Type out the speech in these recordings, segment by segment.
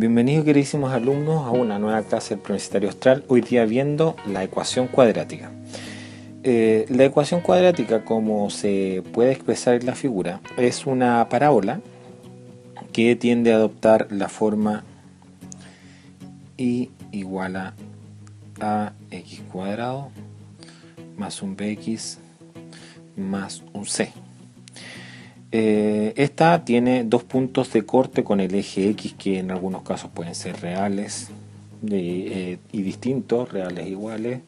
Bienvenidos queridísimos alumnos a una nueva clase del Preuniversitario Austral, hoy día viendo la ecuación cuadrática. La ecuación cuadrática, como se puede expresar en la figura, es una parábola que tiende a adoptar la forma y igual a ax cuadrado más un bx más un c. Esta tiene dos puntos de corte con el eje X que en algunos casos pueden ser reales y distintos, reales iguales,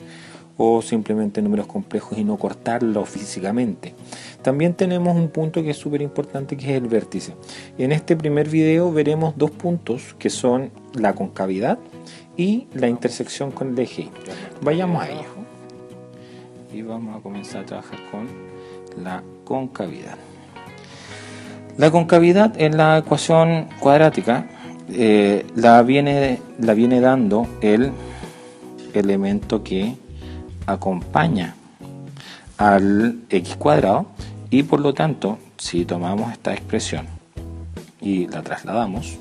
o simplemente números complejos y no cortarlo físicamente. También tenemos un punto que es súper importante, que es el vértice. En este primer video veremos dos puntos que son la concavidad y la intersección con el eje Y. Vayamos a ello y vamos a comenzar a trabajar con la concavidad. La concavidad en la ecuación cuadrática la viene dando el elemento que acompaña al x cuadrado, y por lo tanto, si tomamos esta expresión y la trasladamos,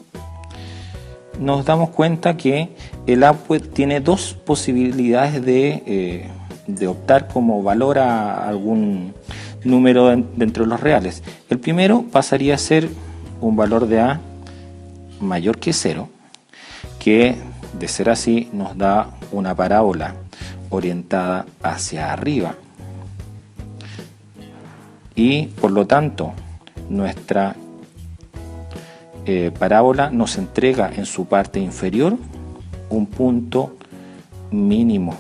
nos damos cuenta que el A tiene dos posibilidades de optar como valor a algún número dentro de los reales. El primero pasaría a ser un valor de A mayor que 0, que de ser así nos da una parábola orientada hacia arriba, y por lo tanto nuestra parábola nos entrega en su parte inferior un punto mínimo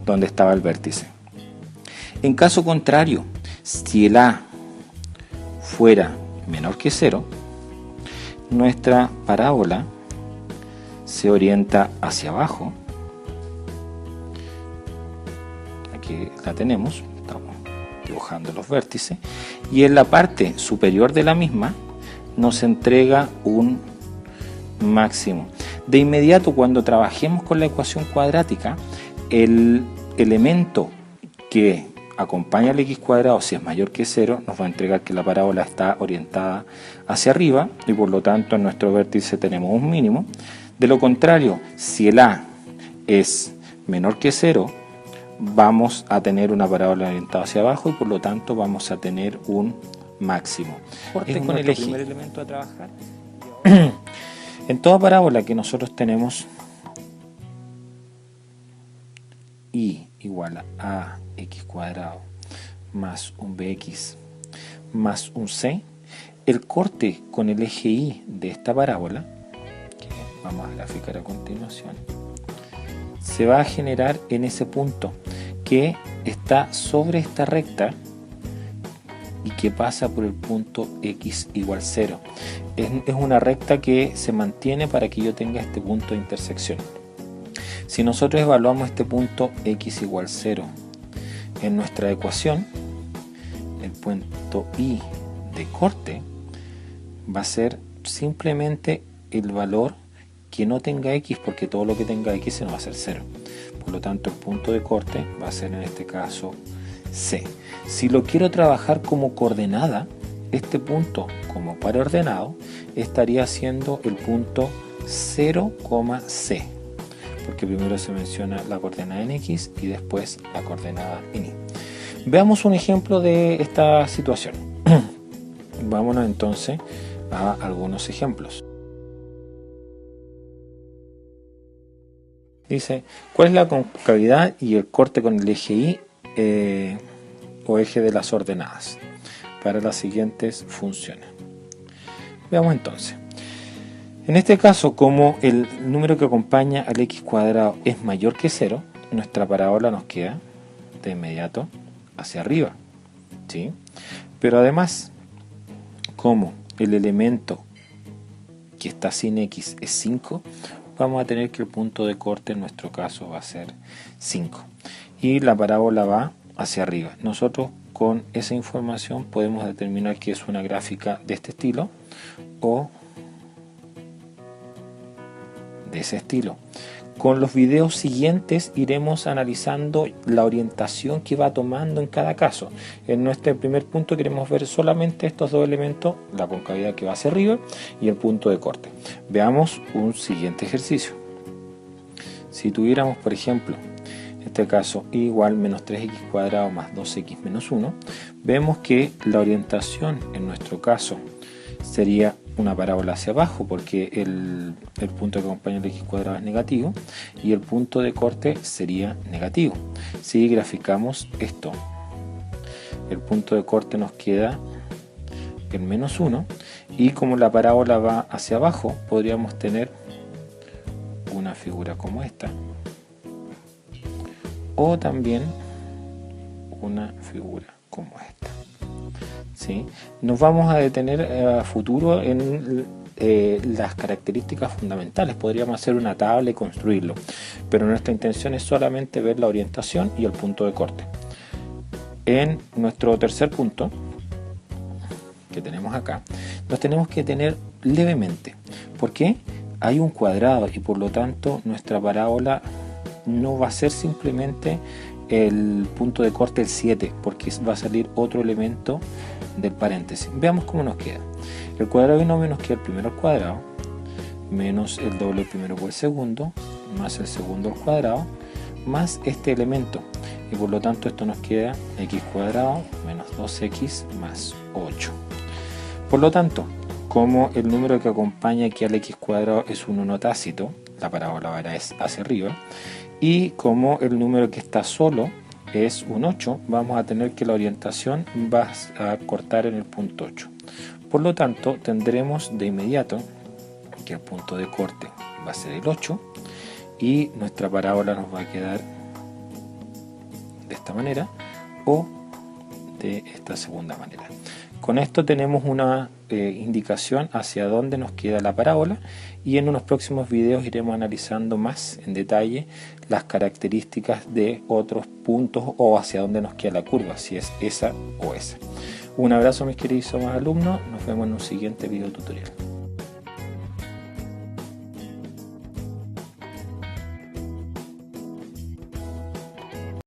donde estaba el vértice. En caso contrario, si el A fuera menor que 0, nuestra parábola se orienta hacia abajo. Aquí la tenemos, estamos dibujando los vértices, y en la parte superior de la misma nos entrega un máximo. De inmediato, cuando trabajemos con la ecuación cuadrática, el elemento que acompaña al x cuadrado, si es mayor que 0, nos va a entregar que la parábola está orientada hacia arriba, y por lo tanto en nuestro vértice tenemos un mínimo. De lo contrario, si el A es menor que 0, vamos a tener una parábola orientada hacia abajo, y por lo tanto vamos a tener un máximo. Es con el primer elemento a trabajar. En toda parábola que nosotros tenemos y igual a x cuadrado más un bx más un c, el corte con el eje Y de esta parábola, que vamos a graficar a continuación, se va a generar en ese punto que está sobre esta recta y que pasa por el punto x igual 0. Es una recta que se mantiene para que yo tenga este punto de intersección. Si nosotros evaluamos este punto x igual 0 en nuestra ecuación, el punto Y de corte va a ser simplemente el valor que no tenga x, porque todo lo que tenga x se nos va a hacer 0. Por lo tanto, el punto de corte va a ser en este caso C. Si lo quiero trabajar como coordenada, este punto como par ordenado estaría siendo el punto 0, C, porque primero se menciona la coordenada en X y después la coordenada en Y. Veamos un ejemplo de esta situación. Vámonos entonces a algunos ejemplos. Dice, ¿cuál es la concavidad y el corte con el eje Y o eje de las ordenadas para las siguientes funciones? Veamos entonces. En este caso, como el número que acompaña al x cuadrado es mayor que 0, nuestra parábola nos queda de inmediato hacia arriba, ¿sí? Pero además, como el elemento que está sin x es 5, vamos a tener que el punto de corte en nuestro caso va a ser 5. Y la parábola va hacia arriba. Nosotros con esa información podemos determinar que es una gráfica de este estilo o de ese estilo. Con los videos siguientes iremos analizando la orientación que va tomando en cada caso. En nuestro primer punto queremos ver solamente estos dos elementos, la concavidad que va hacia arriba y el punto de corte. Veamos un siguiente ejercicio. Si tuviéramos, por ejemplo, en este caso y igual menos 3x cuadrado más 2x menos 1, vemos que la orientación en nuestro caso sería una parábola hacia abajo, porque el punto que acompaña el x cuadrado es negativo y el punto de corte sería negativo. Si graficamos esto, el punto de corte nos queda en menos 1, y como la parábola va hacia abajo, podríamos tener una figura como esta, o también una figura como esta. ¿Sí? Nos vamos a detener a futuro en las características fundamentales. Podríamos hacer una tabla y construirlo, pero nuestra intención es solamente ver la orientación y el punto de corte. En nuestro tercer punto que tenemos acá, nos tenemos que detener levemente, porque hay un cuadrado y por lo tanto nuestra parábola no va a ser simplemente el punto de corte el 7, porque va a salir otro elemento del paréntesis. Veamos cómo nos queda. El cuadrado binomio nos queda el primero al cuadrado menos el doble del primero por el segundo más el segundo al cuadrado más este elemento, y por lo tanto esto nos queda x cuadrado menos 2x más 8. Por lo tanto, como el número que acompaña aquí al x cuadrado es un 1 tácito, la parábola ahora es hacia arriba, y como el número que está solo es un 8, vamos a tener que la orientación va a cortar en el punto 8. Por lo tanto, tendremos de inmediato que el punto de corte va a ser el 8 y nuestra parábola nos va a quedar de esta manera o de esta segunda manera. Con esto tenemos una indicación hacia dónde nos queda la parábola, y en unos próximos videos iremos analizando más en detalle las características de otros puntos o hacia dónde nos queda la curva, si es esa o esa. Un abrazo mis queridos alumnos, nos vemos en un siguiente video tutorial.